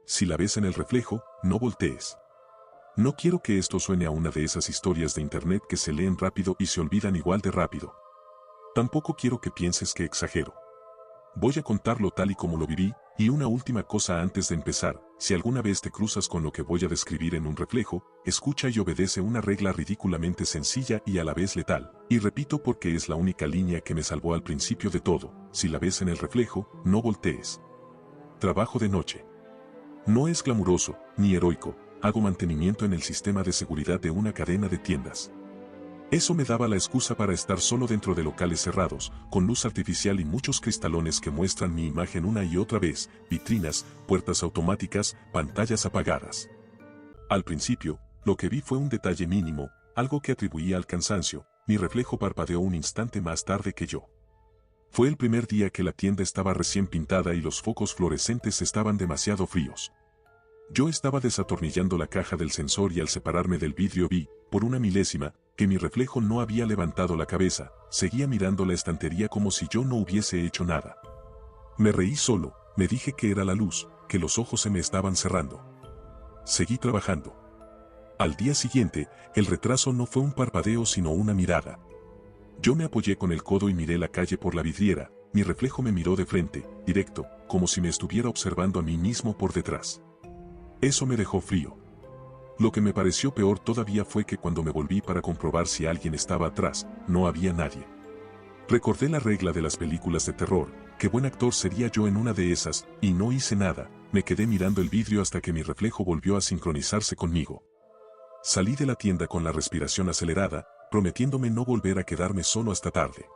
Si la ves en el reflejo, no voltees. No quiero que esto suene a una de esas historias de internet que se leen rápido y se olvidan igual de rápido. Tampoco quiero que pienses que exagero. Voy a contarlo tal y como lo viví, y una última cosa antes de empezar, si alguna vez te cruzas con lo que voy a describir en un reflejo, escucha y obedece una regla ridículamente sencilla y a la vez letal. Y repito porque es la única línea que me salvó al principio de todo, si la ves en el reflejo, no voltees. Trabajo de noche. No es glamuroso, ni heroico, hago mantenimiento en el sistema de seguridad de una cadena de tiendas. Eso me daba la excusa para estar solo dentro de locales cerrados, con luz artificial y muchos cristalones que muestran mi imagen una y otra vez, vitrinas, puertas automáticas, pantallas apagadas. Al principio, lo que vi fue un detalle mínimo, algo que atribuía al cansancio, mi reflejo parpadeó un instante más tarde que yo. Fue el primer día que la tienda estaba recién pintada y los focos fluorescentes estaban demasiado fríos. Yo estaba desatornillando la caja del sensor y al separarme del vidrio vi, por una milésima, que mi reflejo no había levantado la cabeza, seguía mirando la estantería como si yo no hubiese hecho nada. Me reí solo, me dije que era la luz, que los ojos se me estaban cerrando. Seguí trabajando. Al día siguiente, el retraso no fue un parpadeo sino una mirada. Yo me apoyé con el codo y miré la calle por la vidriera, mi reflejo me miró de frente, directo, como si me estuviera observando a mí mismo por detrás. Eso me dejó frío. Lo que me pareció peor todavía fue que cuando me volví para comprobar si alguien estaba atrás, no había nadie. Recordé la regla de las películas de terror, que buen actor sería yo en una de esas, y no hice nada, me quedé mirando el vidrio hasta que mi reflejo volvió a sincronizarse conmigo. Salí de la tienda con la respiración acelerada, prometiéndome no volver a quedarme solo hasta tarde.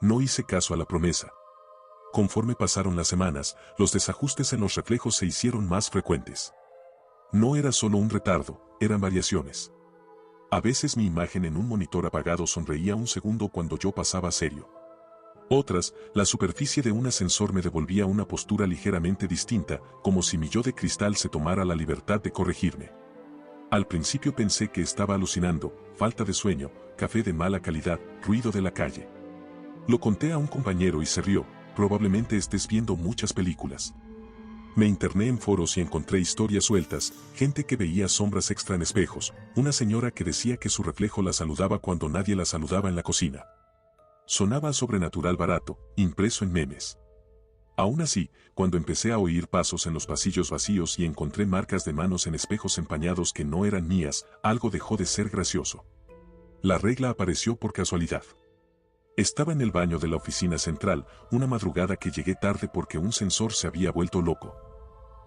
No hice caso a la promesa. Conforme pasaron las semanas, los desajustes en los reflejos se hicieron más frecuentes. No era solo un retardo, eran variaciones. A veces mi imagen en un monitor apagado sonreía un segundo cuando yo pasaba serio. Otras, la superficie de un ascensor me devolvía una postura ligeramente distinta, como si mi yo de cristal se tomara la libertad de corregirme. Al principio pensé que estaba alucinando, falta de sueño, café de mala calidad, ruido de la calle. Lo conté a un compañero y se rió, probablemente estés viendo muchas películas. Me interné en foros y encontré historias sueltas, gente que veía sombras extra en espejos, una señora que decía que su reflejo la saludaba cuando nadie la saludaba en la cocina. Sonaba sobrenatural barato, impreso en memes. Aún así, cuando empecé a oír pasos en los pasillos vacíos y encontré marcas de manos en espejos empañados que no eran mías, algo dejó de ser gracioso. La regla apareció por casualidad. Estaba en el baño de la oficina central, una madrugada que llegué tarde porque un sensor se había vuelto loco.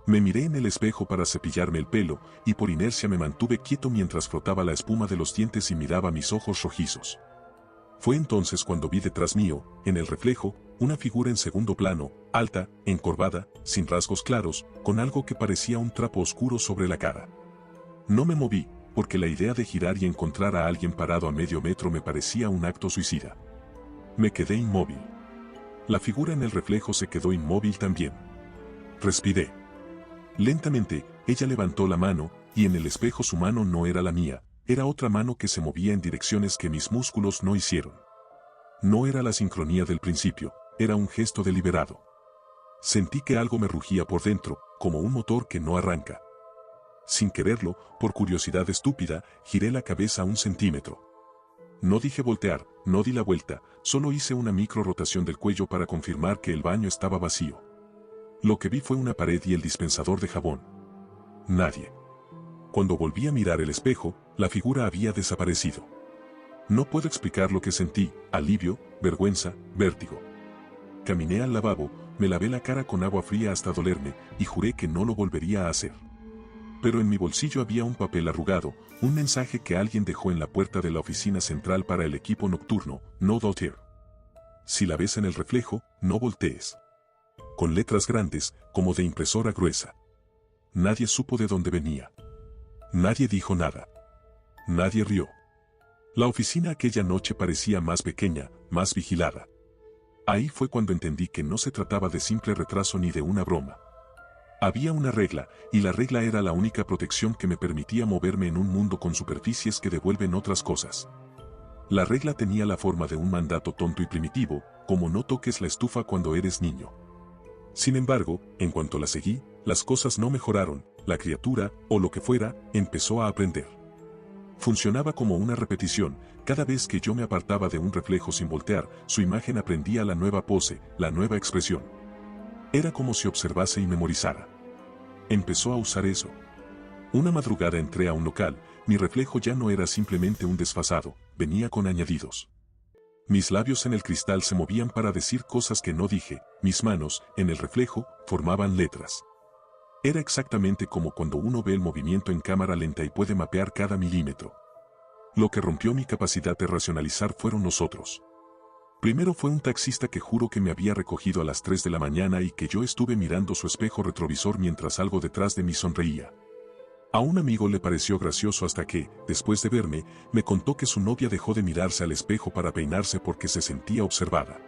Me miré en el espejo para cepillarme el pelo, y por inercia me mantuve quieto mientras frotaba la espuma de los dientes y miraba mis ojos rojizos. Fue entonces cuando vi detrás mío, en el reflejo, una figura en segundo plano, alta, encorvada, sin rasgos claros, con algo que parecía un trapo oscuro sobre la cara. No me moví, porque la idea de girar y encontrar a alguien parado a medio metro me parecía un acto suicida. Me quedé inmóvil. La figura en el reflejo se quedó inmóvil también. Respiré. Lentamente, ella levantó la mano, y en el espejo su mano no era la mía, era otra mano que se movía en direcciones que mis músculos no hicieron. No era la sincronía del principio, era un gesto deliberado. Sentí que algo me rugía por dentro, como un motor que no arranca. Sin quererlo, por curiosidad estúpida, giré la cabeza 1 centímetro. No dije voltear, no di la vuelta, solo hice una micro rotación del cuello para confirmar que el baño estaba vacío. Lo que vi fue una pared y el dispensador de jabón. Nadie. Cuando volví a mirar el espejo, la figura había desaparecido. No puedo explicar lo que sentí, alivio, vergüenza, vértigo. Caminé al lavabo, me lavé la cara con agua fría hasta dolerme, y juré que no lo volvería a hacer. Pero en mi bolsillo había un papel arrugado, un mensaje que alguien dejó en la puerta de la oficina central para el equipo nocturno, no daughter. Si la ves en el reflejo, no voltees. Con letras grandes, como de impresora gruesa. Nadie supo de dónde venía. Nadie dijo nada. Nadie rió. La oficina aquella noche parecía más pequeña, más vigilada. Ahí fue cuando entendí que no se trataba de simple retraso ni de una broma. Había una regla, y la regla era la única protección que me permitía moverme en un mundo con superficies que devuelven otras cosas. La regla tenía la forma de un mandato tonto y primitivo, como no toques la estufa cuando eres niño. Sin embargo, en cuanto la seguí, las cosas no mejoraron, la criatura, o lo que fuera, empezó a aprender. Funcionaba como una repetición, cada vez que yo me apartaba de un reflejo sin voltear, su imagen aprendía la nueva pose, la nueva expresión. Era como si observase y memorizara. Empezó a usar eso. Una madrugada entré a un local, mi reflejo ya no era simplemente un desfasado, venía con añadidos. Mis labios en el cristal se movían para decir cosas que no dije, mis manos, en el reflejo, formaban letras. Era exactamente como cuando uno ve el movimiento en cámara lenta y puede mapear cada milímetro. Lo que rompió mi capacidad de racionalizar fueron los otros. Primero fue un taxista que juró que me había recogido a las 3 de la mañana y que yo estuve mirando su espejo retrovisor mientras algo detrás de mí sonreía. A un amigo le pareció gracioso hasta que, después de verme, me contó que su novia dejó de mirarse al espejo para peinarse porque se sentía observada.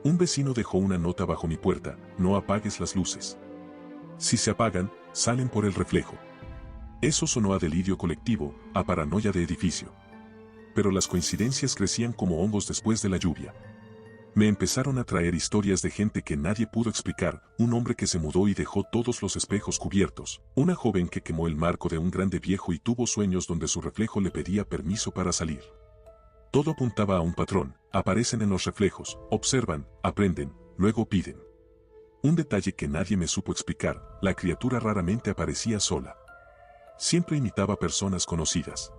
Un vecino dejó una nota bajo mi puerta: no apagues las luces. Si se apagan, salen por el reflejo. Eso sonó a delirio colectivo, a paranoia de edificio. Pero las coincidencias crecían como hongos después de la lluvia. Me empezaron a traer historias de gente que nadie pudo explicar, un hombre que se mudó y dejó todos los espejos cubiertos, una joven que quemó el marco de un grande viejo y tuvo sueños donde su reflejo le pedía permiso para salir. Todo apuntaba a un patrón: aparecen en los reflejos, observan, aprenden, luego piden. Un detalle que nadie me supo explicar: la criatura raramente aparecía sola. Siempre imitaba personas conocidas.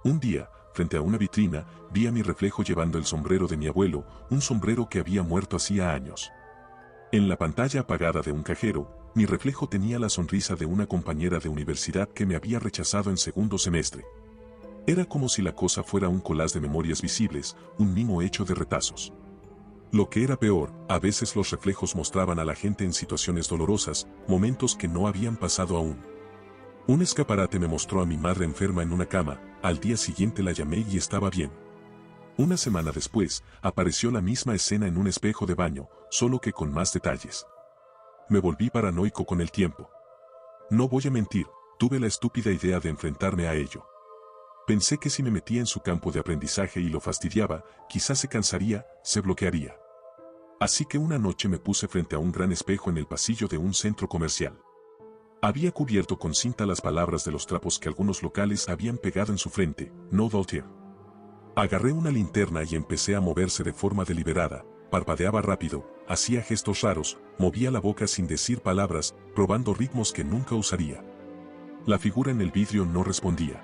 Un día, frente a una vitrina, vi a mi reflejo llevando el sombrero de mi abuelo, un sombrero que había muerto hacía años. En la pantalla apagada de un cajero, mi reflejo tenía la sonrisa de una compañera de universidad que me había rechazado en segundo semestre. Era como si la cosa fuera un collage de memorias visibles, un mimo hecho de retazos. Lo que era peor, a veces los reflejos mostraban a la gente en situaciones dolorosas, momentos que no habían pasado aún. Un escaparate me mostró a mi madre enferma en una cama, al día siguiente la llamé y estaba bien. Una semana después, apareció la misma escena en un espejo de baño, solo que con más detalles. Me volví paranoico con el tiempo. No voy a mentir, tuve la estúpida idea de enfrentarme a ello. Pensé que si me metía en su campo de aprendizaje y lo fastidiaba, quizás se cansaría, se bloquearía. Así que una noche me puse frente a un gran espejo en el pasillo de un centro comercial. Había cubierto con cinta las palabras de los trapos que algunos locales habían pegado en su frente: no voltear. Agarré una linterna y empecé a moverse de forma deliberada, parpadeaba rápido, hacía gestos raros, movía la boca sin decir palabras, probando ritmos que nunca usaría. La figura en el vidrio no respondía.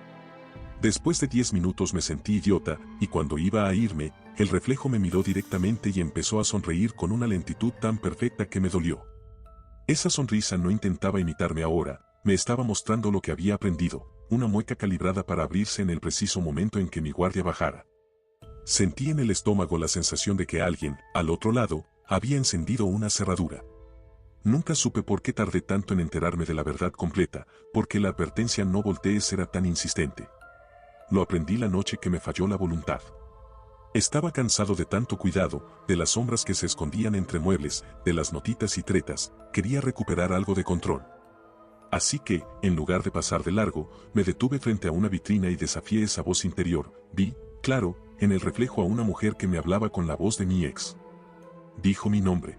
Después de 10 minutos me sentí idiota, y cuando iba a irme, el reflejo me miró directamente y empezó a sonreír con una lentitud tan perfecta que me dolió. Esa sonrisa no intentaba imitarme ahora, me estaba mostrando lo que había aprendido, una mueca calibrada para abrirse en el preciso momento en que mi guardia bajara. Sentí en el estómago la sensación de que alguien, al otro lado, había encendido una cerradura. Nunca supe por qué tardé tanto en enterarme de la verdad completa, porque la advertencia no voltees era tan insistente. Lo aprendí la noche que me falló la voluntad. Estaba cansado de tanto cuidado, de las sombras que se escondían entre muebles, de las notitas y tretas, quería recuperar algo de control. Así que, en lugar de pasar de largo, me detuve frente a una vitrina y desafié esa voz interior. Vi, claro, en el reflejo a una mujer que me hablaba con la voz de mi ex. Dijo mi nombre.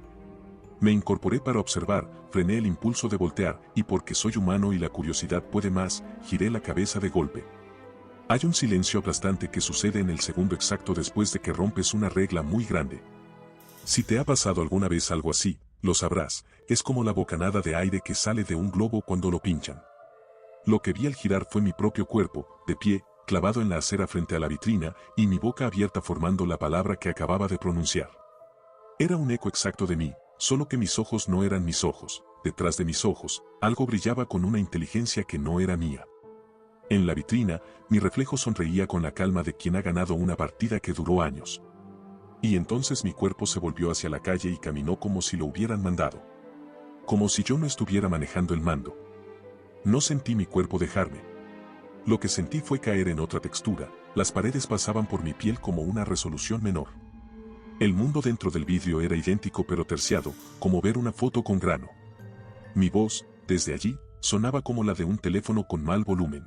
Me incorporé para observar, frené el impulso de voltear, y porque soy humano y la curiosidad puede más, giré la cabeza de golpe. Hay un silencio aplastante que sucede en el segundo exacto después de que rompes una regla muy grande. Si te ha pasado alguna vez algo así, lo sabrás, es como la bocanada de aire que sale de un globo cuando lo pinchan. Lo que vi al girar fue mi propio cuerpo, de pie, clavado en la acera frente a la vitrina, y mi boca abierta formando la palabra que acababa de pronunciar. Era un eco exacto de mí, solo que mis ojos no eran mis ojos, detrás de mis ojos, algo brillaba con una inteligencia que no era mía. En la vitrina, mi reflejo sonreía con la calma de quien ha ganado una partida que duró años. Y entonces mi cuerpo se volvió hacia la calle y caminó como si lo hubieran mandado. Como si yo no estuviera manejando el mando. No sentí mi cuerpo dejarme. Lo que sentí fue caer en otra textura, las paredes pasaban por mi piel como una resolución menor. El mundo dentro del vidrio era idéntico pero terciado, como ver una foto con grano. Mi voz, desde allí, sonaba como la de un teléfono con mal volumen.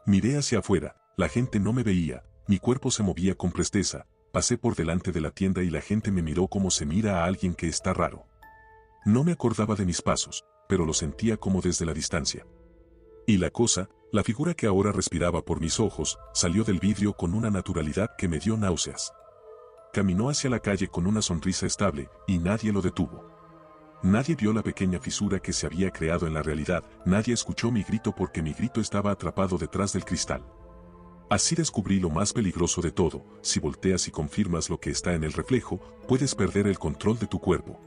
Miré hacia afuera, la gente no me veía, mi cuerpo se movía con presteza, pasé por delante de la tienda y la gente me miró como se mira a alguien que está raro. No me acordaba de mis pasos, pero lo sentía como desde la distancia. Y la figura que ahora respiraba por mis ojos, salió del vidrio con una naturalidad que me dio náuseas. Caminó hacia la calle con una sonrisa estable, y nadie lo detuvo. Nadie vio la pequeña fisura que se había creado en la realidad, nadie escuchó mi grito porque mi grito estaba atrapado detrás del cristal. Así descubrí lo más peligroso de todo: si volteas y confirmas lo que está en el reflejo, puedes perder el control de tu cuerpo.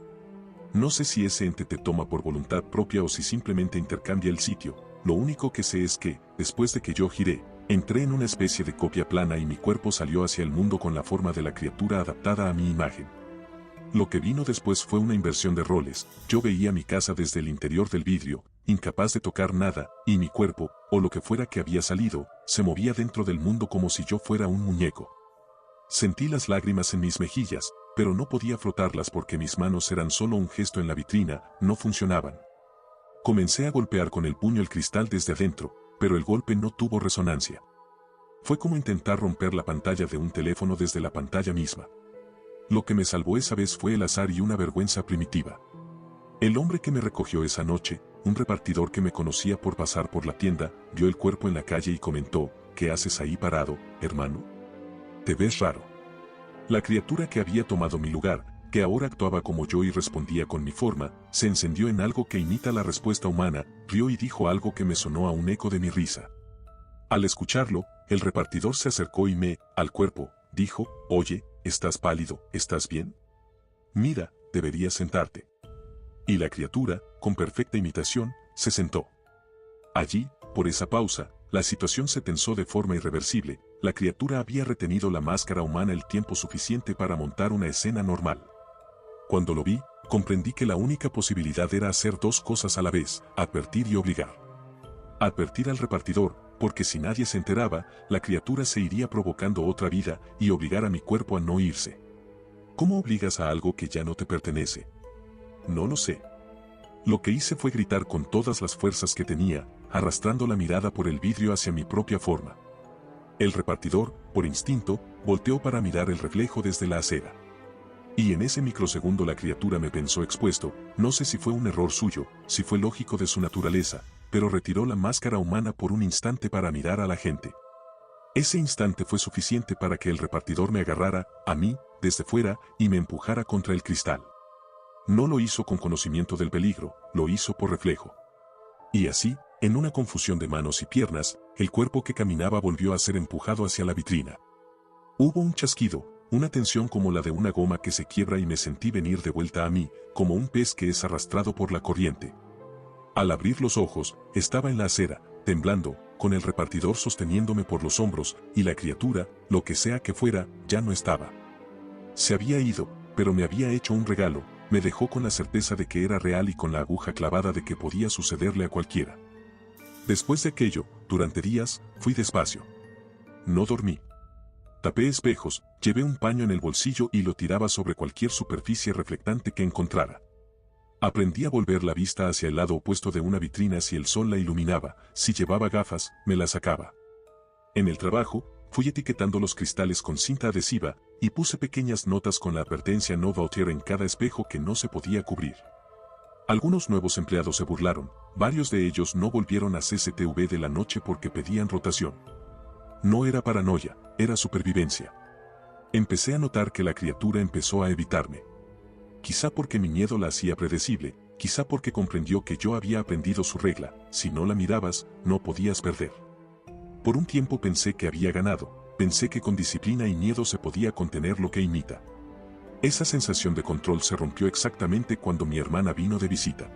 No sé si ese ente te toma por voluntad propia o si simplemente intercambia el sitio. Lo único que sé es que, después de que yo giré, entré en una especie de copia plana y mi cuerpo salió hacia el mundo con la forma de la criatura adaptada a mi imagen. Lo que vino después fue una inversión de roles. Yo veía mi casa desde el interior del vidrio, incapaz de tocar nada, y mi cuerpo, o lo que fuera que había salido, se movía dentro del mundo como si yo fuera un muñeco. Sentí las lágrimas en mis mejillas, pero no podía frotarlas porque mis manos eran solo un gesto en la vitrina, no funcionaban. Comencé a golpear con el puño el cristal desde adentro, pero el golpe no tuvo resonancia. Fue como intentar romper la pantalla de un teléfono desde la pantalla misma. Lo que me salvó esa vez fue el azar y una vergüenza primitiva. El hombre que me recogió esa noche, un repartidor que me conocía por pasar por la tienda, vio el cuerpo en la calle y comentó: ¿qué haces ahí parado, hermano? Te ves raro. La criatura que había tomado mi lugar, que ahora actuaba como yo y respondía con mi forma, se encendió en algo que imita la respuesta humana, rió y dijo algo que me sonó a un eco de mi risa. Al escucharlo, el repartidor se acercó y al cuerpo, dijo: oye, estás pálido, ¿estás bien? Mira, deberías sentarte. Y la criatura, con perfecta imitación, se sentó. Allí, por esa pausa, la situación se tensó de forma irreversible. La criatura había retenido la máscara humana el tiempo suficiente para montar una escena normal. Cuando lo vi, comprendí que la única posibilidad era hacer dos cosas a la vez: advertir y obligar. Advertir al repartidor, porque si nadie se enteraba, la criatura se iría provocando otra vida, y obligar a mi cuerpo a no irse. ¿Cómo obligas a algo que ya no te pertenece? No lo sé. Lo que hice fue gritar con todas las fuerzas que tenía, arrastrando la mirada por el vidrio hacia mi propia forma. El repartidor, por instinto, volteó para mirar el reflejo desde la acera. Y en ese microsegundo la criatura me pensó expuesto. No sé si fue un error suyo, si fue lógico de su naturaleza, pero retiró la máscara humana por un instante para mirar a la gente. Ese instante fue suficiente para que el repartidor me agarrara, a mí, desde fuera, y me empujara contra el cristal. No lo hizo con conocimiento del peligro, lo hizo por reflejo. Y así, en una confusión de manos y piernas, el cuerpo que caminaba volvió a ser empujado hacia la vitrina. Hubo un chasquido, una tensión como la de una goma que se quiebra y me sentí venir de vuelta a mí, como un pez que es arrastrado por la corriente. Al abrir los ojos, estaba en la acera, temblando, con el repartidor sosteniéndome por los hombros, y la criatura, lo que sea que fuera, ya no estaba. Se había ido, pero me había hecho un regalo, me dejó con la certeza de que era real y con la aguja clavada de que podía sucederle a cualquiera. Después de aquello, durante días, fui despacio. No dormí. Tapé espejos, llevé un paño en el bolsillo y lo tiraba sobre cualquier superficie reflectante que encontrara. Aprendí a volver la vista hacia el lado opuesto de una vitrina si el sol la iluminaba. Si llevaba gafas, me las sacaba. En el trabajo, fui etiquetando los cristales con cinta adhesiva y puse pequeñas notas con la advertencia no vautier en cada espejo que no se podía cubrir. Algunos nuevos empleados se burlaron, varios de ellos no volvieron a CCTV de la noche porque pedían rotación. No era paranoia, era supervivencia. Empecé a notar que la criatura empezó a evitarme. Quizá porque mi miedo la hacía predecible, quizá porque comprendió que yo había aprendido su regla: si no la mirabas, no podías perder. Por un tiempo pensé que había ganado, pensé que con disciplina y miedo se podía contener lo que imita. Esa sensación de control se rompió exactamente cuando mi hermana vino de visita.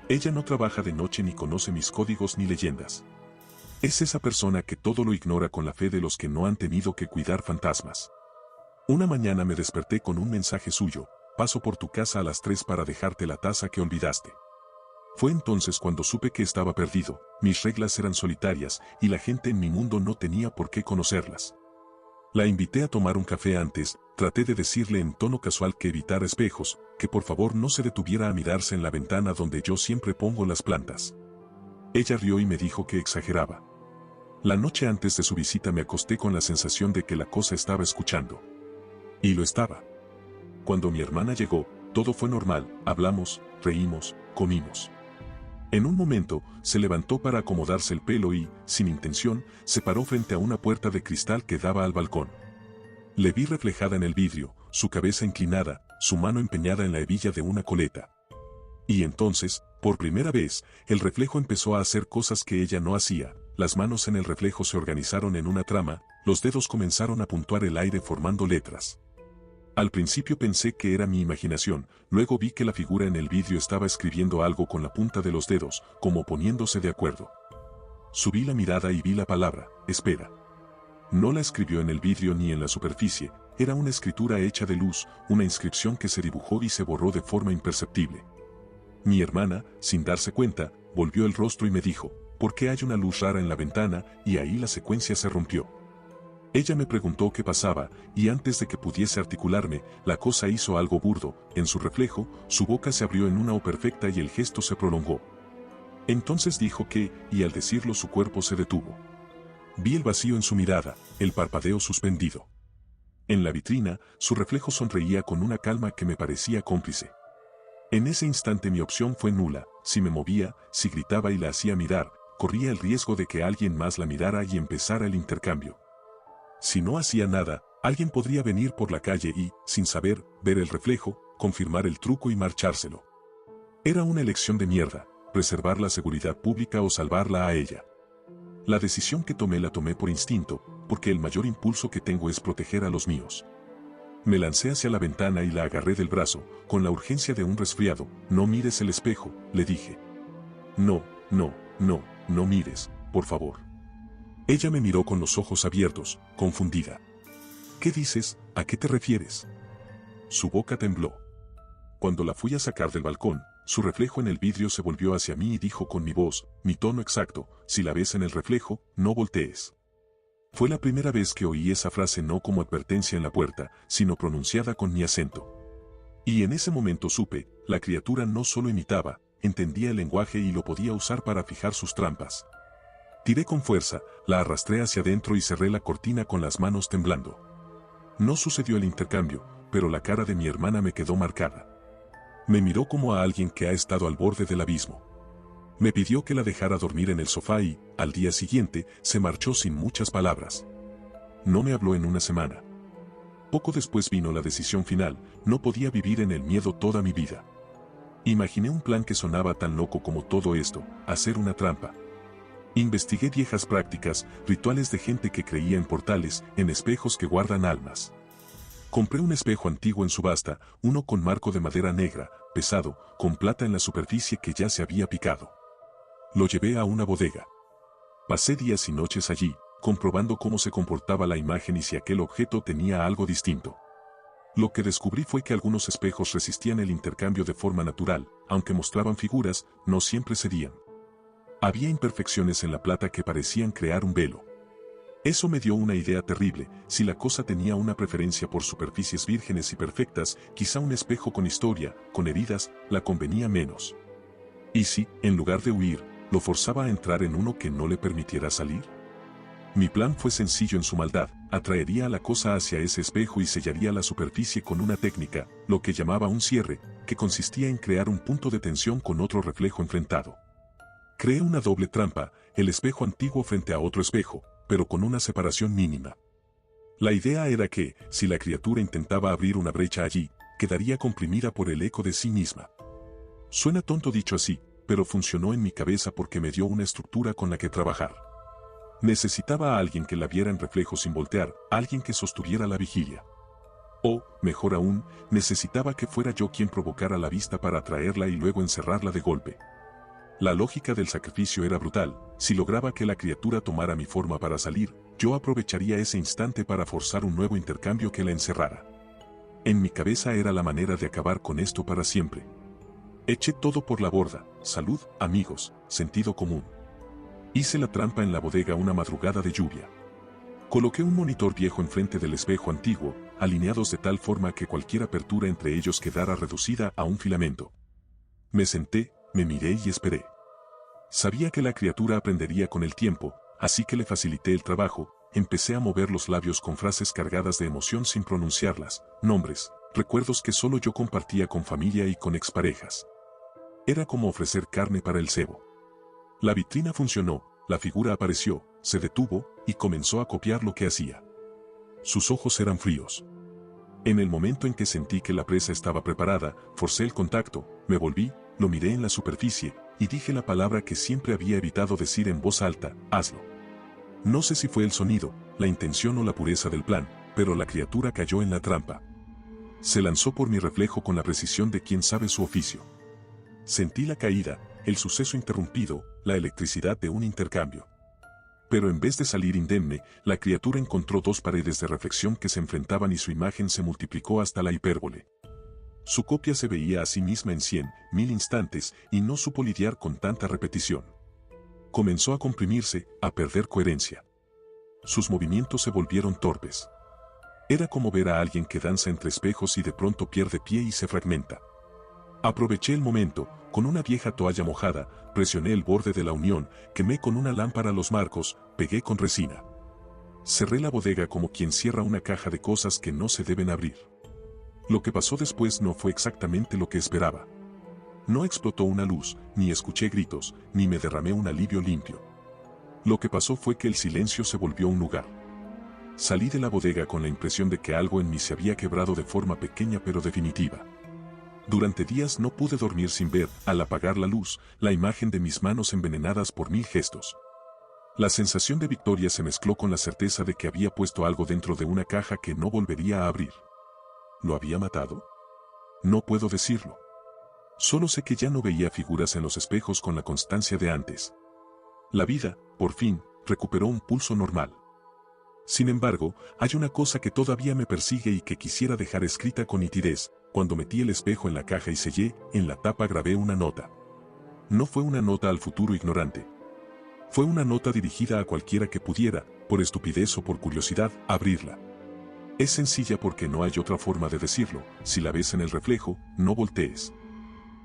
Ella no trabaja de noche ni conoce mis códigos ni leyendas. Es esa persona que todo lo ignora con la fe de los que no han tenido que cuidar fantasmas. Una mañana me desperté con un mensaje suyo: paso por tu casa a las 3 para dejarte la taza que olvidaste. Fue entonces cuando supe que estaba perdido, mis reglas eran solitarias y la gente en mi mundo no tenía por qué conocerlas. La invité a tomar un café antes, traté de decirle en tono casual que evitara espejos, que por favor no se detuviera a mirarse en la ventana donde yo siempre pongo las plantas. Ella rió y me dijo que exageraba. La noche antes de su visita me acosté con la sensación de que la cosa estaba escuchando. Y lo estaba. Cuando mi hermana llegó, todo fue normal, hablamos, reímos, comimos. En un momento, se levantó para acomodarse el pelo y, sin intención, se paró frente a una puerta de cristal que daba al balcón. Le vi reflejada en el vidrio, su cabeza inclinada, su mano empeñada en la hebilla de una coleta. Y entonces, por primera vez, el reflejo empezó a hacer cosas que ella no hacía. Las manos en el reflejo se organizaron en una trama, los dedos comenzaron a puntuar el aire formando letras. Al principio pensé que era mi imaginación, luego vi que la figura en el vidrio estaba escribiendo algo con la punta de los dedos, como poniéndose de acuerdo. Subí la mirada y vi la palabra, espera. No la escribió en el vidrio ni en la superficie, era una escritura hecha de luz, una inscripción que se dibujó y se borró de forma imperceptible. Mi hermana, sin darse cuenta, volvió el rostro y me dijo, ¿por qué hay una luz rara en la ventana? Y ahí la secuencia se rompió. Ella me preguntó qué pasaba, y antes de que pudiese articularme, la cosa hizo algo burdo, en su reflejo, su boca se abrió en una O perfecta y el gesto se prolongó. Entonces dijo que, y al decirlo su cuerpo se detuvo. Vi el vacío en su mirada, el parpadeo suspendido. En la vitrina, su reflejo sonreía con una calma que me parecía cómplice. En ese instante mi opción fue nula, si me movía, si gritaba y la hacía mirar, corría el riesgo de que alguien más la mirara y empezara el intercambio. Si no hacía nada, alguien podría venir por la calle y, sin saber, ver el reflejo, confirmar el truco y marchárselo. Era una elección de mierda, preservar la seguridad pública o salvarla a ella. La decisión que tomé la tomé por instinto, porque el mayor impulso que tengo es proteger a los míos. Me lancé hacia la ventana y la agarré del brazo, con la urgencia de un resfriado. No mires el espejo, le dije. No mires, por favor. Ella me miró con los ojos abiertos, confundida. ¿Qué dices? ¿A qué te refieres? Su boca tembló. Cuando la fui a sacar del balcón, su reflejo en el vidrio se volvió hacia mí y dijo con mi voz, mi tono exacto, si la ves en el reflejo, no voltees. Fue la primera vez que oí esa frase no como advertencia en la puerta, sino pronunciada con mi acento. Y en ese momento supe, la criatura no solo imitaba, entendía el lenguaje y lo podía usar para fijar sus trampas. Tiré con fuerza, la arrastré hacia adentro y cerré la cortina con las manos temblando. No sucedió el intercambio, pero la cara de mi hermana me quedó marcada. Me miró como a alguien que ha estado al borde del abismo. Me pidió que la dejara dormir en el sofá y, al día siguiente, se marchó sin muchas palabras. No me habló en una semana. Poco después vino la decisión final, no podía vivir en el miedo toda mi vida. Imaginé un plan que sonaba tan loco como todo esto, hacer una trampa. Investigué viejas prácticas, rituales de gente que creía en portales, en espejos que guardan almas. Compré un espejo antiguo en subasta, uno con marco de madera negra, pesado, con plata en la superficie que ya se había picado. Lo llevé a una bodega. Pasé días y noches allí, comprobando cómo se comportaba la imagen y si aquel objeto tenía algo distinto. Lo que descubrí fue que algunos espejos resistían el intercambio de forma natural, aunque mostraban figuras, no siempre cedían. Había imperfecciones en la plata que parecían crear un velo. Eso me dio una idea terrible, si la cosa tenía una preferencia por superficies vírgenes y perfectas, quizá un espejo con historia, con heridas, la convenía menos. ¿Y si, en lugar de huir, lo forzaba a entrar en uno que no le permitiera salir? Mi plan fue sencillo en su maldad, atraería a la cosa hacia ese espejo y sellaría la superficie con una técnica, lo que llamaba un cierre, que consistía en crear un punto de tensión con otro reflejo enfrentado. Creé una doble trampa, el espejo antiguo frente a otro espejo, pero con una separación mínima. La idea era que, si la criatura intentaba abrir una brecha allí, quedaría comprimida por el eco de sí misma. Suena tonto dicho así, pero funcionó en mi cabeza porque me dio una estructura con la que trabajar. Necesitaba a alguien que la viera en reflejo sin voltear, alguien que sostuviera la vigilia. O, mejor aún, necesitaba que fuera yo quien provocara la vista para atraerla y luego encerrarla de golpe. La lógica del sacrificio era brutal, si lograba que la criatura tomara mi forma para salir, yo aprovecharía ese instante para forzar un nuevo intercambio que la encerrara. En mi cabeza era la manera de acabar con esto para siempre. Eché todo por la borda, salud, amigos, sentido común. Hice la trampa en la bodega una madrugada de lluvia. Coloqué un monitor viejo enfrente del espejo antiguo, alineados de tal forma que cualquier apertura entre ellos quedara reducida a un filamento. Me senté, me miré y esperé. Sabía que la criatura aprendería con el tiempo, así que le facilité el trabajo, empecé a mover los labios con frases cargadas de emoción sin pronunciarlas, nombres, recuerdos que solo yo compartía con familia y con exparejas. Era como ofrecer carne para el cebo. La vitrina funcionó, la figura apareció, se detuvo, y comenzó a copiar lo que hacía. Sus ojos eran fríos. En el momento en que sentí que la presa estaba preparada, forcé el contacto, me volví, lo miré en la superficie, y dije la palabra que siempre había evitado decir en voz alta: hazlo. No sé si fue el sonido, la intención o la pureza del plan, pero la criatura cayó en la trampa. Se lanzó por mi reflejo con la precisión de quien sabe su oficio. Sentí la caída, el suceso interrumpido, la electricidad de un intercambio. Pero en vez de salir indemne, la criatura encontró dos paredes de reflexión que se enfrentaban y su imagen se multiplicó hasta la hipérbole. Su copia se veía a sí misma en 100.000 instantes y no supo lidiar con tanta repetición. Comenzó a comprimirse, a perder coherencia. Sus movimientos se volvieron torpes. Era como ver a alguien que danza entre espejos y de pronto pierde pie y se fragmenta. Aproveché el momento, con una vieja toalla mojada, presioné el borde de la unión, quemé con una lámpara los marcos, pegué con resina. Cerré la bodega como quien cierra una caja de cosas que no se deben abrir. Lo que pasó después no fue exactamente lo que esperaba. No explotó una luz, ni escuché gritos, ni me derramé un alivio limpio. Lo que pasó fue que el silencio se volvió un lugar. Salí de la bodega con la impresión de que algo en mí se había quebrado de forma pequeña pero definitiva. Durante días no pude dormir sin ver, al apagar la luz, la imagen de mis manos envenenadas por 1000 gestos. La sensación de victoria se mezcló con la certeza de que había puesto algo dentro de una caja que no volvería a abrir. ¿Lo había matado? No puedo decirlo. Solo sé que ya no veía figuras en los espejos con la constancia de antes. La vida, por fin, recuperó un pulso normal. Sin embargo, hay una cosa que todavía me persigue y que quisiera dejar escrita con nitidez. Cuando metí el espejo en la caja y sellé, en la tapa grabé una nota. No fue una nota al futuro ignorante. Fue una nota dirigida a cualquiera que pudiera, por estupidez o por curiosidad, abrirla. Es sencilla porque no hay otra forma de decirlo: si la ves en el reflejo, no voltees.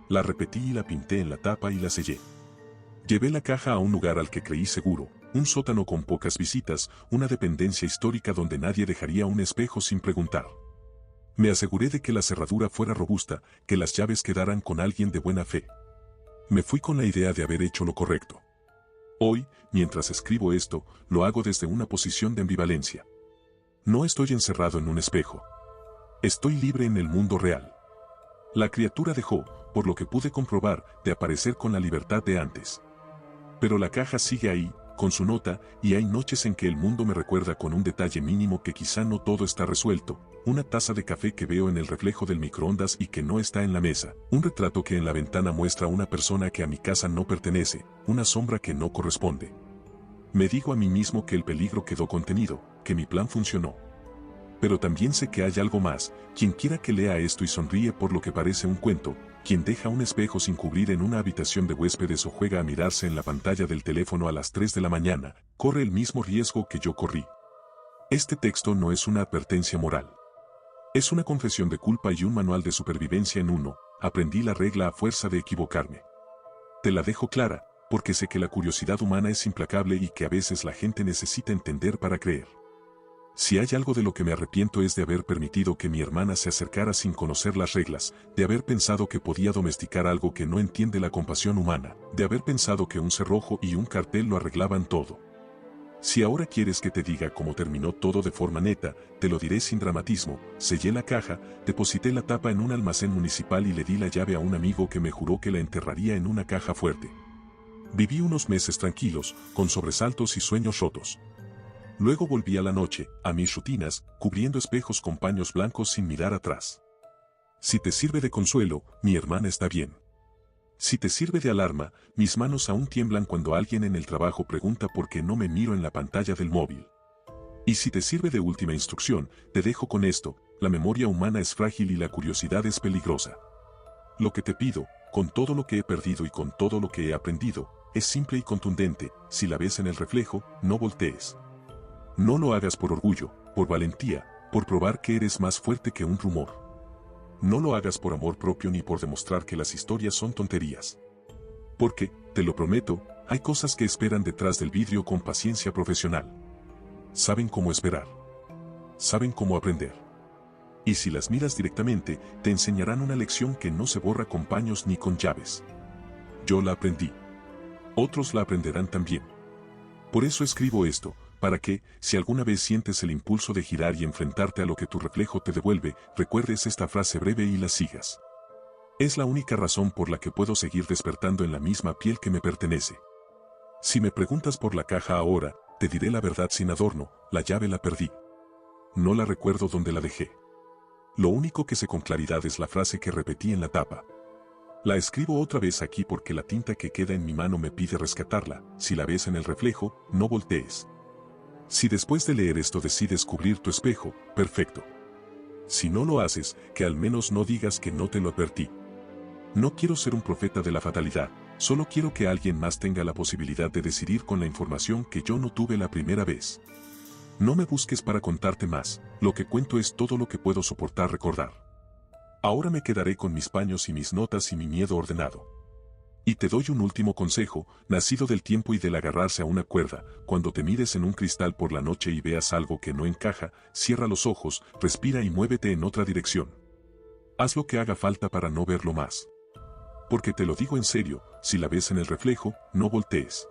La repetí y la pinté en la tapa y la sellé. Llevé la caja a un lugar al que creí seguro, un sótano con pocas visitas, una dependencia histórica donde nadie dejaría un espejo sin preguntar. Me aseguré de que la cerradura fuera robusta, que las llaves quedaran con alguien de buena fe. Me fui con la idea de haber hecho lo correcto. Hoy, mientras escribo esto, lo hago desde una posición de ambivalencia. No estoy encerrado en un espejo. Estoy libre en el mundo real. La criatura dejó, por lo que pude comprobar, de aparecer con la libertad de antes. Pero la caja sigue ahí, con su nota, y hay noches en que el mundo me recuerda con un detalle mínimo que quizá no todo está resuelto: una taza de café que veo en el reflejo del microondas y que no está en la mesa, un retrato que en la ventana muestra a una persona que a mi casa no pertenece, una sombra que no corresponde. Me digo a mí mismo que el peligro quedó contenido, que mi plan funcionó. Pero también sé que hay algo más: quien quiera que lea esto y sonríe por lo que parece un cuento, quien deja un espejo sin cubrir en una habitación de huéspedes o juega a mirarse en la pantalla del teléfono a las 3 de la mañana, corre el mismo riesgo que yo corrí. Este texto no es una advertencia moral. Es una confesión de culpa y un manual de supervivencia en uno. Aprendí la regla a fuerza de equivocarme. Te la dejo clara, porque sé que la curiosidad humana es implacable y que a veces la gente necesita entender para creer. Si hay algo de lo que me arrepiento es de haber permitido que mi hermana se acercara sin conocer las reglas, de haber pensado que podía domesticar algo que no entiende la compasión humana, de haber pensado que un cerrojo y un cartel lo arreglaban todo. Si ahora quieres que te diga cómo terminó todo de forma neta, te lo diré sin dramatismo. Sellé la caja, deposité la tapa en un almacén municipal y le di la llave a un amigo que me juró que la enterraría en una caja fuerte. Viví unos meses tranquilos, con sobresaltos y sueños rotos. Luego volví a la noche, a mis rutinas, cubriendo espejos con paños blancos sin mirar atrás. Si te sirve de consuelo, mi hermana está bien. Si te sirve de alarma, mis manos aún tiemblan cuando alguien en el trabajo pregunta por qué no me miro en la pantalla del móvil. Y si te sirve de última instrucción, te dejo con esto: la memoria humana es frágil y la curiosidad es peligrosa. Lo que te pido, con todo lo que he perdido y con todo lo que he aprendido, es simple y contundente: si la ves en el reflejo, no voltees. No lo hagas por orgullo, por valentía, por probar que eres más fuerte que un rumor. No lo hagas por amor propio ni por demostrar que las historias son tonterías. Porque, te lo prometo, hay cosas que esperan detrás del vidrio con paciencia profesional. Saben cómo esperar. Saben cómo aprender. Y si las miras directamente, te enseñarán una lección que no se borra con paños ni con llaves. Yo la aprendí. Otros la aprenderán también. Por eso escribo esto, para que, si alguna vez sientes el impulso de girar y enfrentarte a lo que tu reflejo te devuelve, recuerdes esta frase breve y la sigas. Es la única razón por la que puedo seguir despertando en la misma piel que me pertenece. Si me preguntas por la caja ahora, te diré la verdad sin adorno, la llave la perdí. No la recuerdo dónde la dejé. Lo único que sé con claridad es la frase que repetí en la tapa. La escribo otra vez aquí porque la tinta que queda en mi mano me pide rescatarla. Si la ves en el reflejo, no voltees. Si después de leer esto decides cubrir tu espejo, perfecto. Si no lo haces, que al menos no digas que no te lo advertí. No quiero ser un profeta de la fatalidad, solo quiero que alguien más tenga la posibilidad de decidir con la información que yo no tuve la primera vez. No me busques para contarte más, lo que cuento es todo lo que puedo soportar recordar. Ahora me quedaré con mis paños y mis notas y mi miedo ordenado. Y te doy un último consejo, nacido del tiempo y del agarrarse a una cuerda: cuando te mires en un cristal por la noche y veas algo que no encaja, cierra los ojos, respira y muévete en otra dirección. Haz lo que haga falta para no verlo más. Porque te lo digo en serio, si la ves en el reflejo, no voltees.